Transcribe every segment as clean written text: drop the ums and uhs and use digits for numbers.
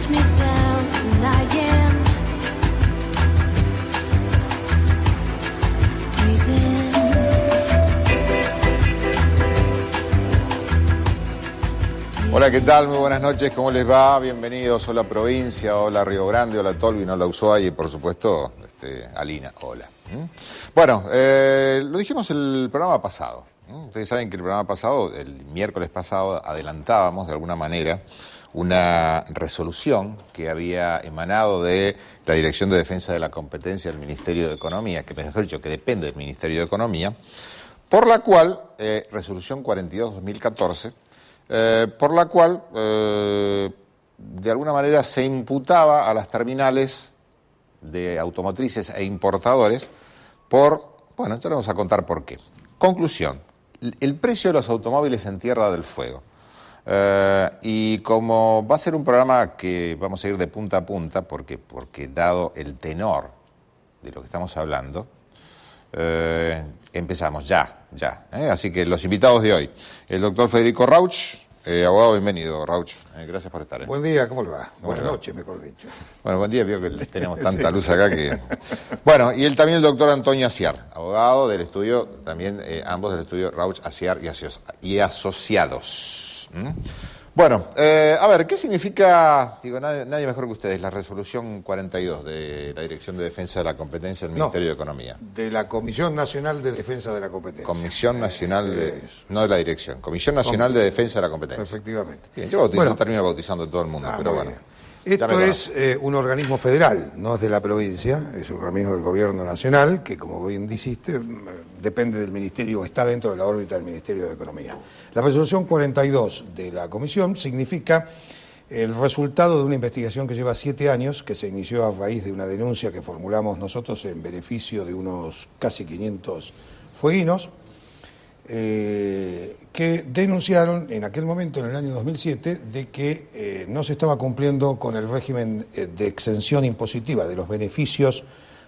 me down and I am breathing. Hola, ¿qué tal? Muy buenas noches, ¿cómo les va? Bienvenidos, hola provincia, hola Río Grande, hola Tolwyn, hola Ushuaia y por supuesto, Alina, hola. Bueno, lo dijimos el programa pasado. Ustedes saben que el programa pasado, el miércoles pasado, adelantábamos de alguna manera una resolución que había emanado de la Dirección de Defensa de la Competencia del Ministerio de Economía, que mejor dicho, que depende del Ministerio de Economía, por la cual, resolución 42-2014, por la cual, de alguna manera, se imputaba a las terminales de automotrices e importadores por, bueno, ya le vamos a contar por qué. Conclusión, el precio de los automóviles en Tierra del Fuego. Y como va a ser un programa que vamos a ir de punta a punta, porque dado el tenor de lo que estamos hablando, empezamos ya. Así que los invitados de hoy, el doctor Federico Rauch, abogado, bienvenido, Rauch, gracias por estar. Buen día, ¿cómo le va? Buenas noches, mejor dicho. Bueno, buen día, veo que tenemos tanta luz acá que... Bueno, y él también el doctor Antonio Aciar, abogado del estudio, también ambos del estudio Rauch, Aciar y Asociados. Bueno, a ver, ¿qué significa, digo, nadie mejor que ustedes, la resolución 42 de la Dirección de Defensa de la Competencia del Ministerio de Economía? De la Comisión Nacional de Defensa de la Competencia. Comisión Nacional de... No de la Dirección, Comisión Nacional de Defensa de la Competencia. Efectivamente. Bien, yo termino bautizando a todo el mundo, pero bueno. Esto es un organismo federal, no es de la provincia, es un organismo del gobierno nacional que, como bien dijiste, depende del ministerio, está dentro de la órbita del Ministerio de Economía. La resolución 42 de la comisión significa el resultado de una investigación que lleva 7 años, que se inició a raíz de una denuncia que formulamos nosotros en beneficio de unos casi 500 fueguinos, que denunciaron en aquel momento, en el año 2007, de que no se estaba cumpliendo con el régimen de exención impositiva de los beneficios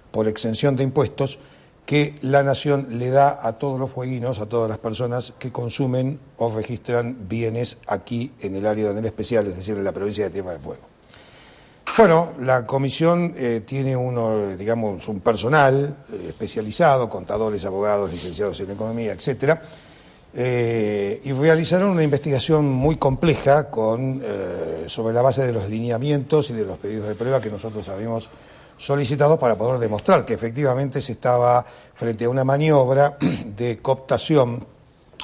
por exención de impuestos que la Nación le da a todos los fueguinos, a todas las personas que consumen o registran bienes aquí en el área del especial, es decir, en la provincia de Tierra del Fuego. Bueno, la comisión tiene un personal especializado, contadores, abogados, licenciados en economía, etcétera, y realizaron una investigación muy compleja sobre la base de los lineamientos y de los pedidos de prueba que nosotros habíamos solicitado para poder demostrar que efectivamente se estaba frente a una maniobra de cooptación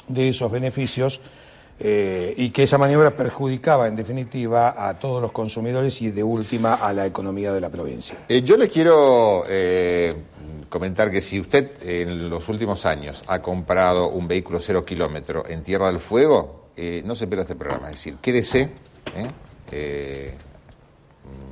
de esos beneficios y que esa maniobra perjudicaba en definitiva a todos los consumidores y de última a la economía de la provincia. Yo le quiero comentar que si usted en los últimos años ha comprado un vehículo 0 kilómetro en Tierra del Fuego, no se pierda este programa, es decir, quédese,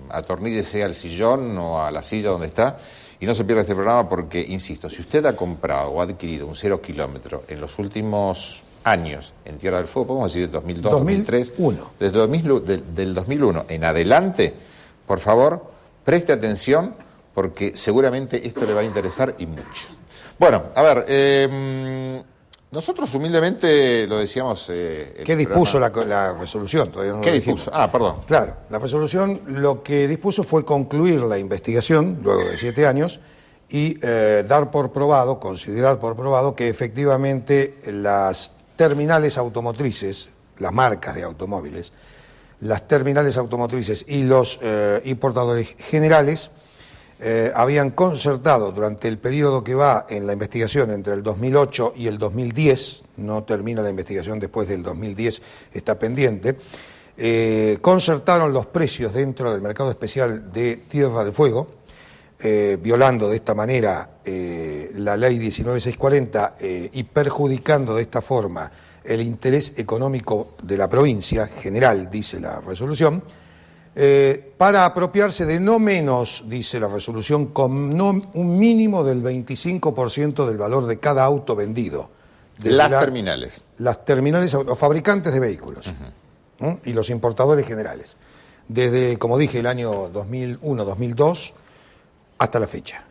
atorníllese al sillón o a la silla donde está y no se pierda este programa porque, insisto, si usted ha comprado o ha adquirido un 0 kilómetro en los últimos años en Tierra del Fuego, podemos decir 2002, 2003, desde del 2001 en adelante, por favor, preste atención porque seguramente esto le va a interesar y mucho. Bueno, a ver, nosotros humildemente lo decíamos... ¿Qué dispuso la resolución? Todavía no ¿Qué lo dispuso? dijimos. Perdón. Claro, la resolución lo que dispuso fue concluir la investigación, luego de 7 años, y considerar por probado que efectivamente las terminales automotrices, las marcas de automóviles, las terminales automotrices y los importadores generales habían concertado durante el periodo que va en la investigación entre el 2008 y el 2010, no termina la investigación después del 2010, está pendiente, concertaron los precios dentro del mercado especial de Tierra del Fuego, violando de esta manera la ley 19640 y perjudicando de esta forma el interés económico de la provincia general, dice la resolución, para apropiarse de no menos, dice la resolución, con un mínimo del 25% del valor de cada auto vendido. Terminales. Las terminales o fabricantes de vehículos y los importadores generales. Desde, como dije, el año 2001-2002 hasta la fecha.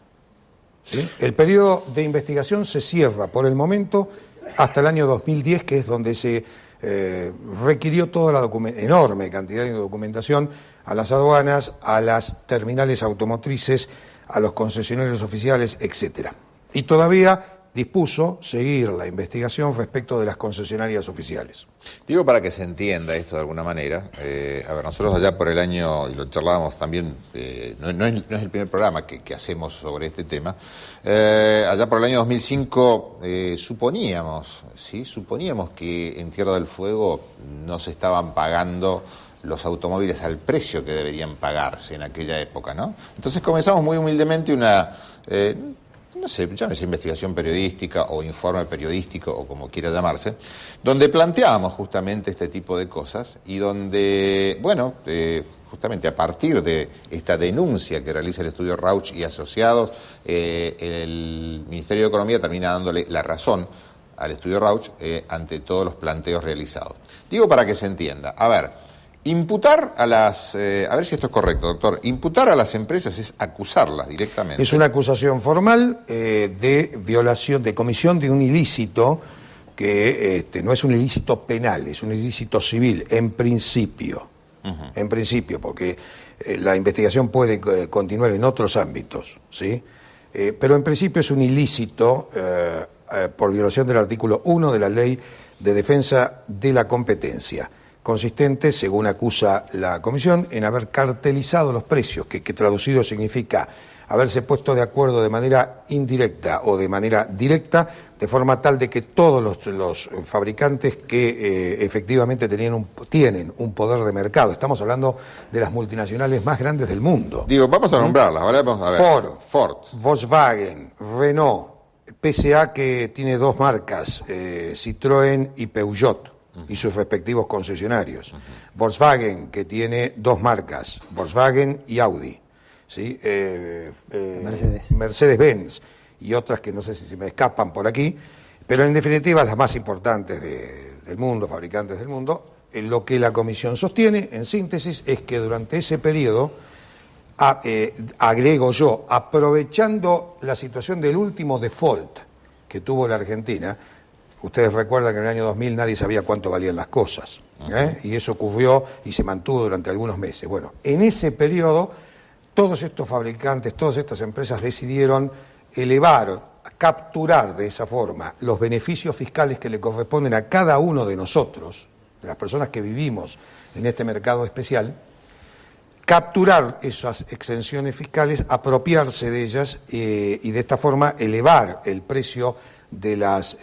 ¿Sí? El periodo de investigación se cierra por el momento hasta el año 2010, que es donde se requirió toda la enorme cantidad de documentación a las aduanas, a las terminales automotrices, a los concesionarios oficiales, etcétera. Y todavía dispuso seguir la investigación respecto de las concesionarias oficiales. Digo para que se entienda esto de alguna manera. A ver, nosotros allá por el año, y lo charlábamos también, no es el primer programa que hacemos sobre este tema, allá por el año 2005 suponíamos que en Tierra del Fuego no se estaban pagando los automóviles al precio que deberían pagarse en aquella época, ¿no? Entonces comenzamos muy humildemente una... no sé, llámese investigación periodística o informe periodístico o como quiera llamarse, donde planteábamos justamente este tipo de cosas y donde, bueno, justamente a partir de esta denuncia que realiza el estudio Rauch y asociados, el Ministerio de Economía termina dándole la razón al estudio Rauch ante todos los planteos realizados. Digo para que se entienda, a ver... Imputar a las... a ver si esto es correcto, doctor. Imputar a las empresas es acusarlas directamente. Es una acusación formal de violación, de comisión de un ilícito que no es un ilícito penal, es un ilícito civil, en principio. En principio, porque la investigación puede continuar en otros ámbitos, ¿sí? Pero en principio es un ilícito por violación del artículo 1 de la Ley de Defensa de la Competencia, consistente, según acusa la comisión, en haber cartelizado los precios, que traducido significa haberse puesto de acuerdo de manera indirecta o de manera directa, de forma tal de que todos los fabricantes que efectivamente tienen un poder de mercado, estamos hablando de las multinacionales más grandes del mundo. Digo, vamos a nombrarlas, ¿vale? Vamos a ver. Ford, Volkswagen, Renault, PSA, que tiene dos marcas, Citroën y Peugeot, y sus respectivos concesionarios. Volkswagen, que tiene dos marcas, Volkswagen y Audi, ¿sí? Mercedes-Benz y otras que no sé si se me escapan por aquí, pero en definitiva las más importantes del mundo, fabricantes del mundo. Lo que la comisión sostiene, en síntesis, es que durante ese periodo, agrego yo, aprovechando la situación del último default que tuvo la Argentina. Ustedes recuerdan que en el año 2000 nadie sabía cuánto valían las cosas, y eso ocurrió y se mantuvo durante algunos meses. Bueno, en ese periodo, todos estos fabricantes, todas estas empresas decidieron capturar de esa forma los beneficios fiscales que le corresponden a cada uno de nosotros, de las personas que vivimos en este mercado especial, capturar esas exenciones fiscales, apropiarse de ellas y de esta forma elevar el precio de los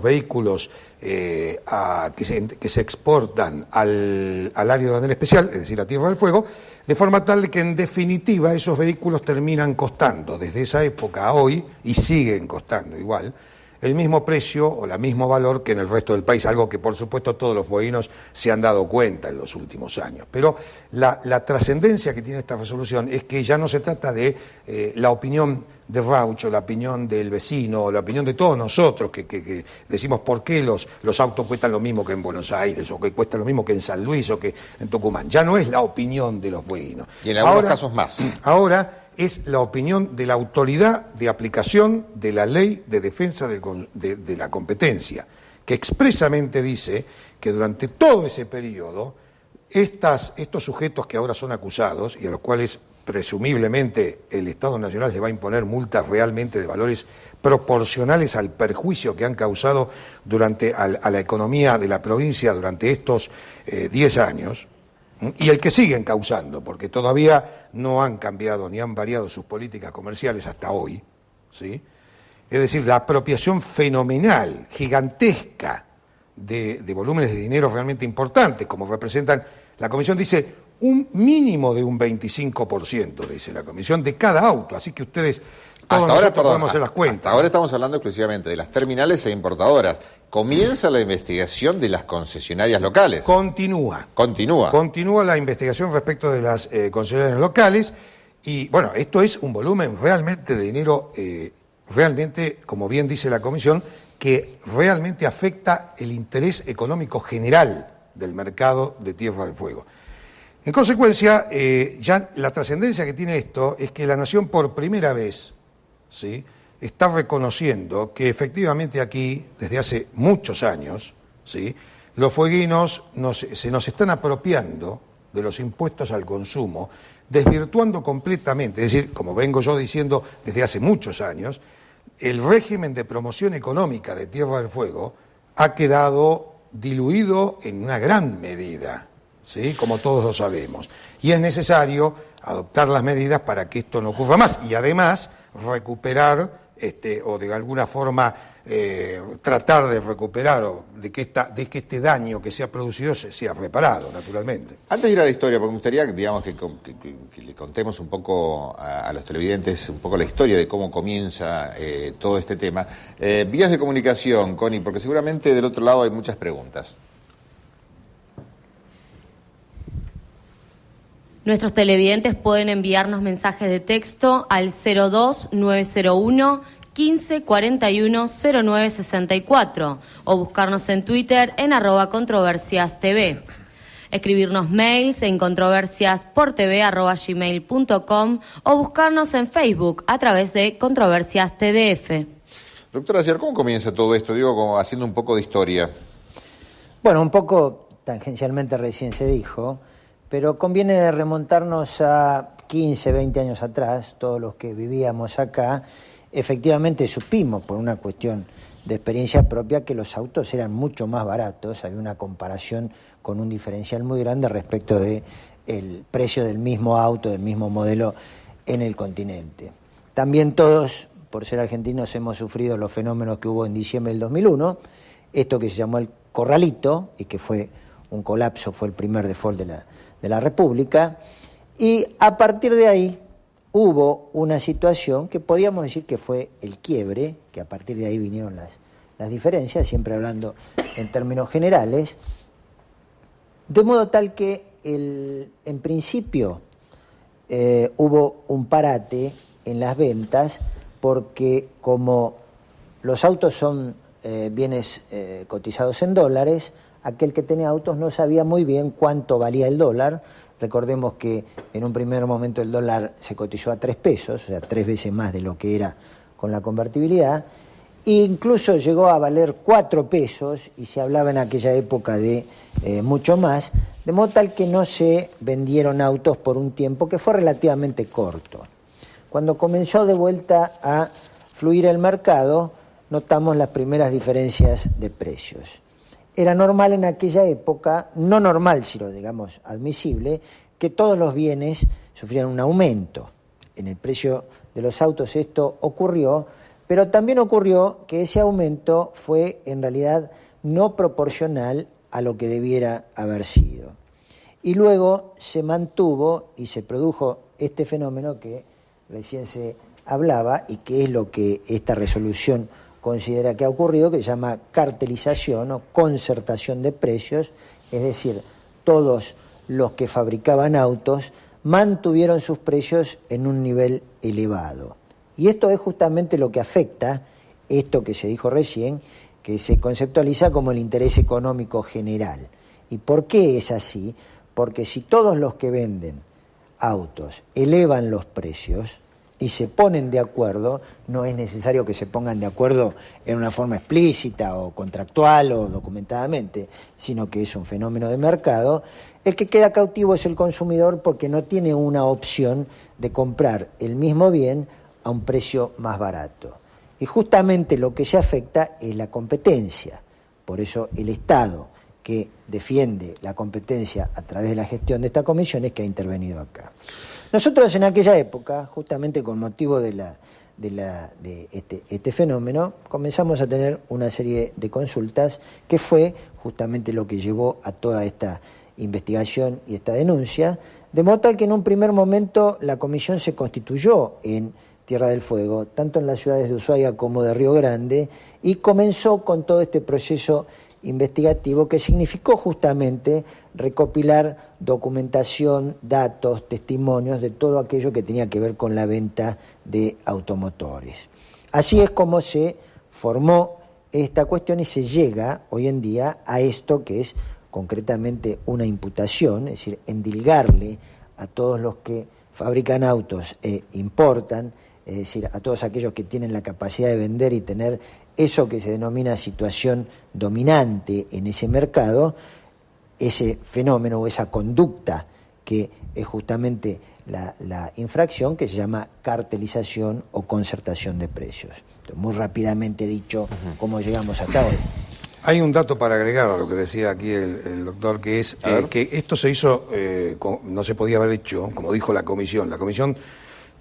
vehículos que se exportan al área de bandera especial, es decir, a Tierra del Fuego, de forma tal de que en definitiva esos vehículos terminan costando desde esa época a hoy, y siguen costando igual, el mismo precio o el mismo valor que en el resto del país, algo que por supuesto todos los fueguinos se han dado cuenta en los últimos años. Pero la trascendencia que tiene esta resolución es que ya no se trata de la opinión de Rauch o la opinión del vecino o la opinión de todos nosotros que decimos por qué los autos cuestan lo mismo que en Buenos Aires o que cuestan lo mismo que en San Luis o que en Tucumán. Ya no es la opinión de los fueguinos. Y en algunos casos más. Ahora es la opinión de la autoridad de aplicación de la Ley de Defensa de la Competencia, que expresamente dice que durante todo ese periodo estos sujetos que ahora son acusados y a los cuales presumiblemente el Estado Nacional les va a imponer multas realmente de valores proporcionales al perjuicio que han causado a la economía de la provincia durante estos 10 años, y el que siguen causando, porque todavía no han cambiado ni han variado sus políticas comerciales hasta hoy, ¿sí? Es decir, la apropiación fenomenal, gigantesca, de volúmenes de dinero realmente importantes, como representan, la Comisión dice, un mínimo de un 25%, dice la Comisión, de cada auto, así que ustedes... Todos nosotros podemos hacer las cuentas. Hasta ahora estamos hablando exclusivamente de las terminales e importadoras. Comienza la investigación de las concesionarias locales. Continúa la investigación respecto de las concesionarias locales y, bueno, esto es un volumen realmente de dinero, realmente, como bien dice la Comisión, que realmente afecta el interés económico general del mercado de Tierra del Fuego. En consecuencia, ya la trascendencia que tiene esto es que la Nación por primera vez, ¿sí?, está reconociendo que efectivamente aquí, desde hace muchos años, ¿sí? Los fueguinos se nos están apropiando de los impuestos al consumo, desvirtuando completamente, es decir, como vengo yo diciendo desde hace muchos años, el régimen de promoción económica de Tierra del Fuego ha quedado diluido en una gran medida, ¿sí? Como todos lo sabemos. Y es necesario adoptar las medidas para que esto no ocurra más y además recuperar o de alguna forma tratar de recuperar o de que este daño que se ha producido sea reparado, naturalmente. Antes de ir a la historia, porque me gustaría digamos, que le contemos un poco a los televidentes un poco la historia de cómo comienza todo este tema. Vías de comunicación, Connie, porque seguramente del otro lado hay muchas preguntas. Nuestros televidentes pueden enviarnos mensajes de texto al 02901 15 41 09 64 o buscarnos en Twitter en @controversiastv. Escribirnos mails en controversiasportv@gmail.com o buscarnos en Facebook a través de Controversias TDF. Doctora Aciar, ¿cómo comienza todo esto? Digo, como haciendo un poco de historia. Bueno, un poco tangencialmente recién se dijo, pero conviene remontarnos a 15, 20 años atrás, todos los que vivíamos acá. Efectivamente supimos, por una cuestión de experiencia propia, que los autos eran mucho más baratos, había una comparación con un diferencial muy grande respecto del precio del mismo auto, del mismo modelo en el continente. También todos, por ser argentinos, hemos sufrido los fenómenos que hubo en diciembre del 2001, esto que se llamó el corralito, y que fue un colapso, fue el primer default de la República, y a partir de ahí hubo una situación que podíamos decir que fue el quiebre, que a partir de ahí vinieron las diferencias, siempre hablando en términos generales, de modo tal que en principio hubo un parate en las ventas, porque como los autos son bienes cotizados en dólares, aquel que tenía autos no sabía muy bien cuánto valía el dólar. Recordemos que en un primer momento el dólar se cotizó a 3 pesos, o sea, 3 veces más de lo que era con la convertibilidad, e incluso llegó a valer 4 pesos, y se hablaba en aquella época de mucho más, de modo tal que no se vendieron autos por un tiempo que fue relativamente corto. Cuando comenzó de vuelta a fluir el mercado, notamos las primeras diferencias de precios. Era normal en aquella época, no normal, sino digamos admisible, que todos los bienes sufrieran un aumento. En el precio de los autos esto ocurrió, pero también ocurrió que ese aumento fue en realidad no proporcional a lo que debiera haber sido. Y luego se mantuvo y se produjo este fenómeno que recién se hablaba y que es lo que esta resolución considera que ha ocurrido, que se llama cartelización o concertación de precios, es decir, todos los que fabricaban autos mantuvieron sus precios en un nivel elevado. Y esto es justamente lo que afecta esto que se dijo recién, que se conceptualiza como el interés económico general. ¿Y por qué es así? Porque si todos los que venden autos elevan los precios y se ponen de acuerdo, no es necesario que se pongan de acuerdo en una forma explícita o contractual o documentadamente, sino que es un fenómeno de mercado, el que queda cautivo es el consumidor, porque no tiene una opción de comprar el mismo bien a un precio más barato. Y justamente lo que se afecta es la competencia. Por eso el Estado, que defiende la competencia a través de la gestión de esta comisión, es que ha intervenido acá. Nosotros en aquella época, justamente con motivo de este fenómeno, comenzamos a tener una serie de consultas que fue justamente lo que llevó a toda esta investigación y esta denuncia, de modo tal que en un primer momento la comisión se constituyó en Tierra del Fuego, tanto en las ciudades de Ushuaia como de Río Grande, y comenzó con todo este proceso investigativo que significó justamente recopilar documentación, datos, testimonios de todo aquello que tenía que ver con la venta de automotores. Así es como se formó esta cuestión y se llega hoy en día a esto que es concretamente una imputación, es decir, endilgarle a todos los que fabrican autos e importan es decir, a todos aquellos que tienen la capacidad de vender y tener eso que se denomina situación dominante en ese mercado, ese fenómeno o esa conducta que es justamente la infracción que se llama cartelización o concertación de precios. Entonces, muy rápidamente dicho, cómo llegamos hasta hoy. Hay un dato para agregar a lo que decía aquí el doctor, que es que esto se hizo, no se podía haber hecho, como dijo la comisión. La comisión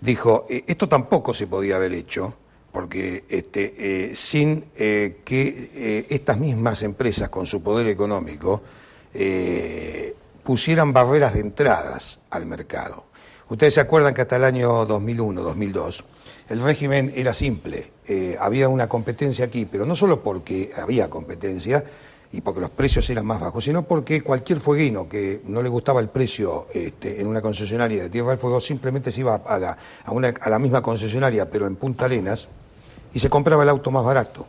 dijo, esto tampoco se podía haber hecho, porque sin que estas mismas empresas, con su poder económico, pusieran barreras de entradas al mercado. Ustedes se acuerdan que hasta el año 2001, 2002, el régimen era simple. Había una competencia aquí, pero no solo porque había competencia y porque los precios eran más bajos, sino porque cualquier fueguino que no le gustaba el precio en una concesionaria de Tierra del Fuego simplemente se iba a la misma concesionaria, pero en Punta Arenas, y se compraba el auto más barato.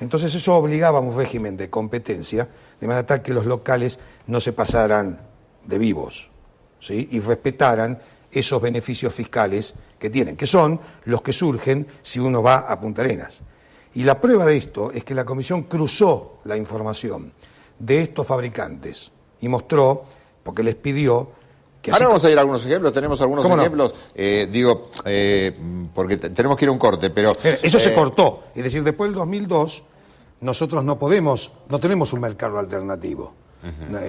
Entonces eso obligaba a un régimen de competencia, de manera tal que los locales no se pasaran de vivos, ¿sí? Y respetaran esos beneficios fiscales que tienen, que son los que surgen si uno va a Punta Arenas. Y la prueba de esto es que la comisión cruzó la información de estos fabricantes y mostró, porque les pidió que... Ahora vamos a ir a algunos ejemplos, tenemos algunos ¿Cómo no? ejemplos, porque tenemos que ir a un corte, pero... Eso se cortó, es decir, después del 2002 nosotros no tenemos un mercado alternativo.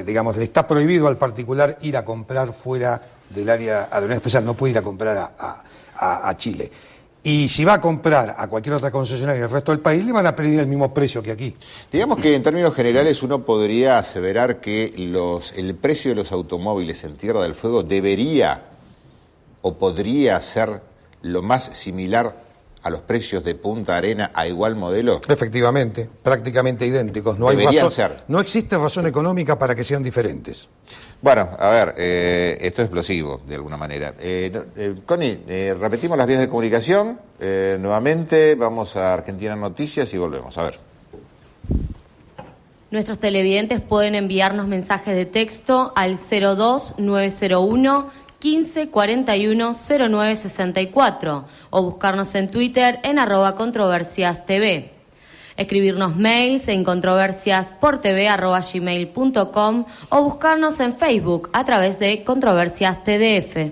Digamos, le está prohibido al particular ir a comprar fuera del área aduanera especial, no puede ir a comprar a Chile. Y si va a comprar a cualquier otra concesionaria del resto del país, le van a pedir el mismo precio que aquí. Digamos que en términos generales uno podría aseverar que el precio de los automóviles en Tierra del Fuego debería o podría ser lo más similar a los precios de Punta Arena a igual modelo. Efectivamente, prácticamente idénticos. No Deberían ser. No existe razón económica para que sean diferentes. Bueno, a ver, esto es explosivo, de alguna manera. Connie, repetimos las vías de comunicación. Nuevamente, vamos a Argentina Noticias y volvemos. A ver. Nuestros televidentes pueden enviarnos mensajes de texto al 02901 1541 0964 o buscarnos en Twitter en @controversiastv. Escribirnos mails en controversiasportv@gmail.com o buscarnos en Facebook a través de Controversias TDF.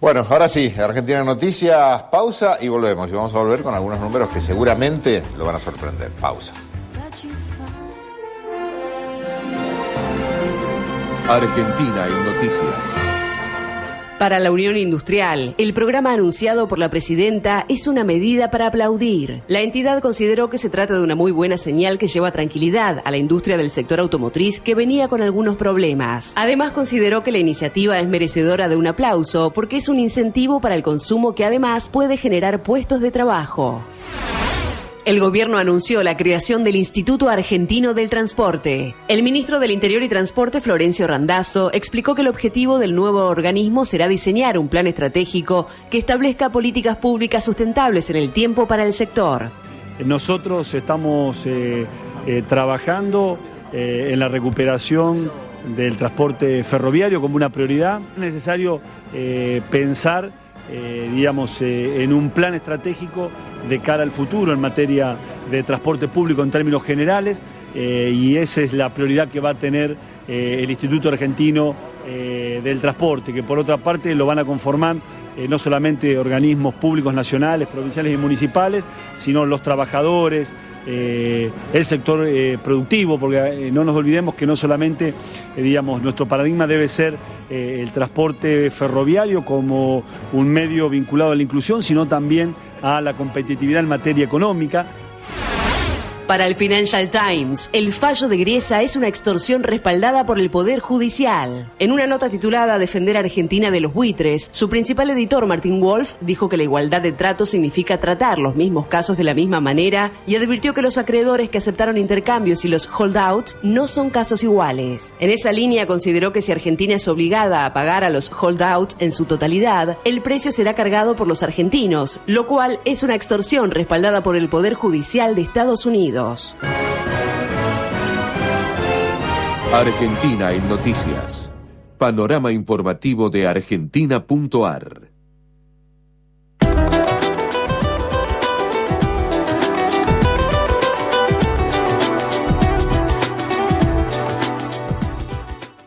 Bueno, ahora sí, Argentina Noticias, pausa y volvemos. Y vamos a volver con algunos números que seguramente lo van a sorprender. Pausa. Argentina en Noticias. Para la Unión Industrial, el programa anunciado por la presidenta es una medida para aplaudir. La entidad consideró que se trata de una muy buena señal que lleva tranquilidad a la industria del sector automotriz que venía con algunos problemas. Además, consideró que la iniciativa es merecedora de un aplauso porque es un incentivo para el consumo que además puede generar puestos de trabajo. El gobierno anunció la creación del Instituto Argentino del Transporte. El ministro del Interior y Transporte, Florencio Randazzo, explicó que el objetivo del nuevo organismo será diseñar un plan estratégico que establezca políticas públicas sustentables en el tiempo para el sector. Nosotros estamos trabajando en la recuperación del transporte ferroviario como una prioridad. Es necesario pensar en un plan estratégico de cara al futuro en materia de transporte público en términos generales, y esa es la prioridad que va a tener el Instituto Argentino del Transporte, que por otra parte lo van a conformar no solamente organismos públicos nacionales, provinciales y municipales, sino los trabajadores, el sector productivo, porque no nos olvidemos que no solamente, nuestro paradigma debe ser el transporte ferroviario como un medio vinculado a la inclusión, sino también a la competitividad en materia económica. Para el Financial Times, el fallo de Griesa es una extorsión respaldada por el Poder Judicial. En una nota titulada Defender a Argentina de los buitres, su principal editor, Martin Wolf, dijo que la igualdad de trato significa tratar los mismos casos de la misma manera y advirtió que los acreedores que aceptaron intercambios y los holdouts no son casos iguales. En esa línea consideró que si Argentina es obligada a pagar a los holdouts en su totalidad, el precio será cargado por los argentinos, lo cual es una extorsión respaldada por el Poder Judicial de Estados Unidos. Argentina en Noticias. Panorama informativo de Argentina.ar.